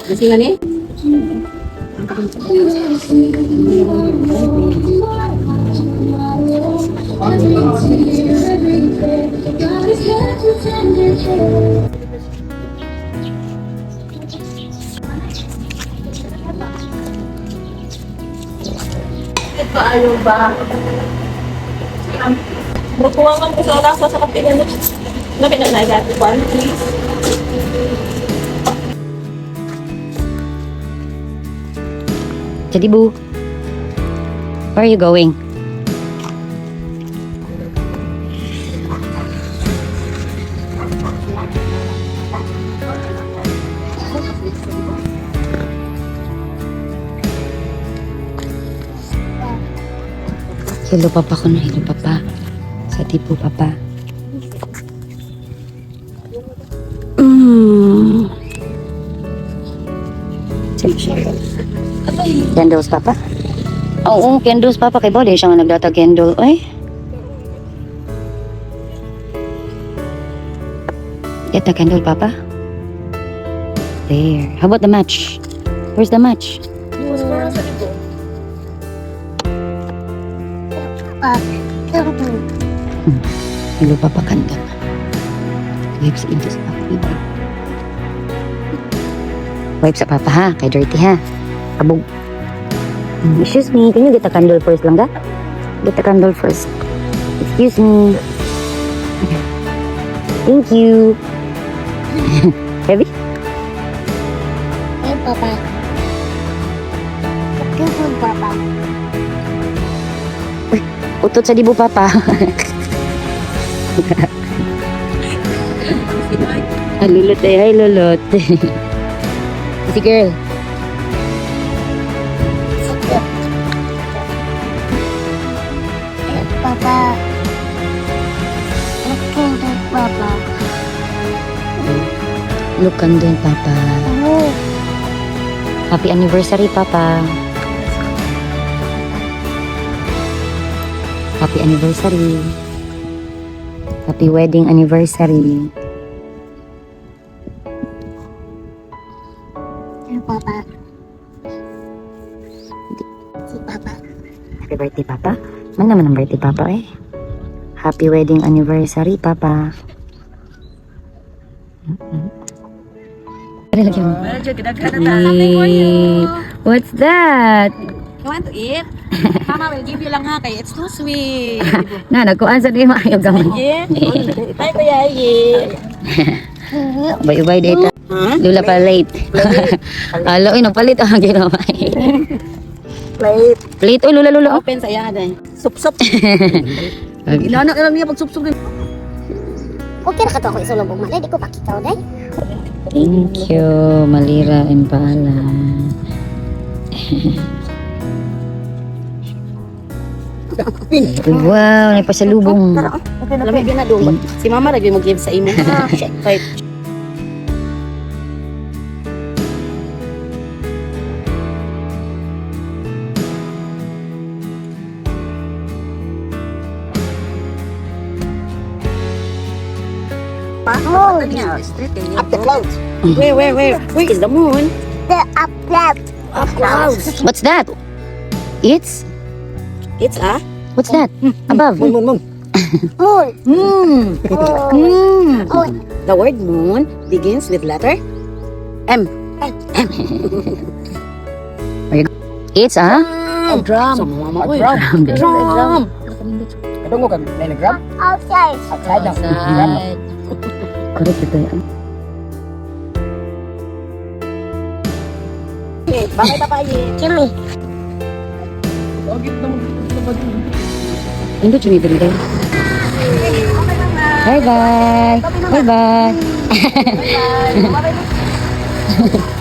Masih nga ni? Paano ba? Bukuha kang gusto lang sa kapilan. Lapit na nagati. One, please. Jadi Bu, where are you going? Hello Papa ko na, hello Papa. Sa tipo Papa. Candles Papa? Oo, candles Papa. Kay Bode siya nga nagdata candle. Ay. Get the candle Papa. There. How about the match? Where's the match? Hello Papa Kanda. Wipes into sa Papa. Wipes sa Papa ha. Kay dirty ha. Abog. Excuse me, can you get a candle first lang ga? Get a candle first. Excuse me. Thank you. Heavy? Hey, Papa. Good food, Papa. Utot sa dibo Papa. Lulot eh. Hi Lulot. Si girl. Hey, Papa. Look at it, Papa. Look andun Papa. Oh, Happy anniversary Papa. Happy anniversary. Happy wedding anniversary. hey, Papa. Si Papa. Happy birthday Papa. Man naman ang birthday Papa eh. Happy wedding anniversary Papa. Ano lagi mo? What's that? You want to eat? Mama will give you lang ha, kaya it's too sweet. Na, nagkuhan sa di maayo gamay. Hi, Kuya Yi. Bye-bye data. Lula pa late. Alo, nagpalit ang ginawa. Plate. Plate, oy, lula. Open sa iya day. Sup-sup. Inanak lang niya pag sup-sup din. Okay na ka to ako isulong bugman. Di ko pakita o, day. Thank you, Malira and Paala. Wow, nagpasalubong. Lamig na doon. Si Mama lagi mo give sa imo. Right. Up the clouds. Where? Where is the moon? The up left. Up clouds. What's that? It's? It's a What's that? Above. moon. Moon. Moon. Moon. The word moon begins with letter M. It's a? A drum. Mama, drum. Kadungo ka may nag-drum? Outside. Outside lang. Correct ito yan. Bakit pa yi? Jimmy. Hindi siya nito nito. Bye-bye. Bye-bye. Bye-bye.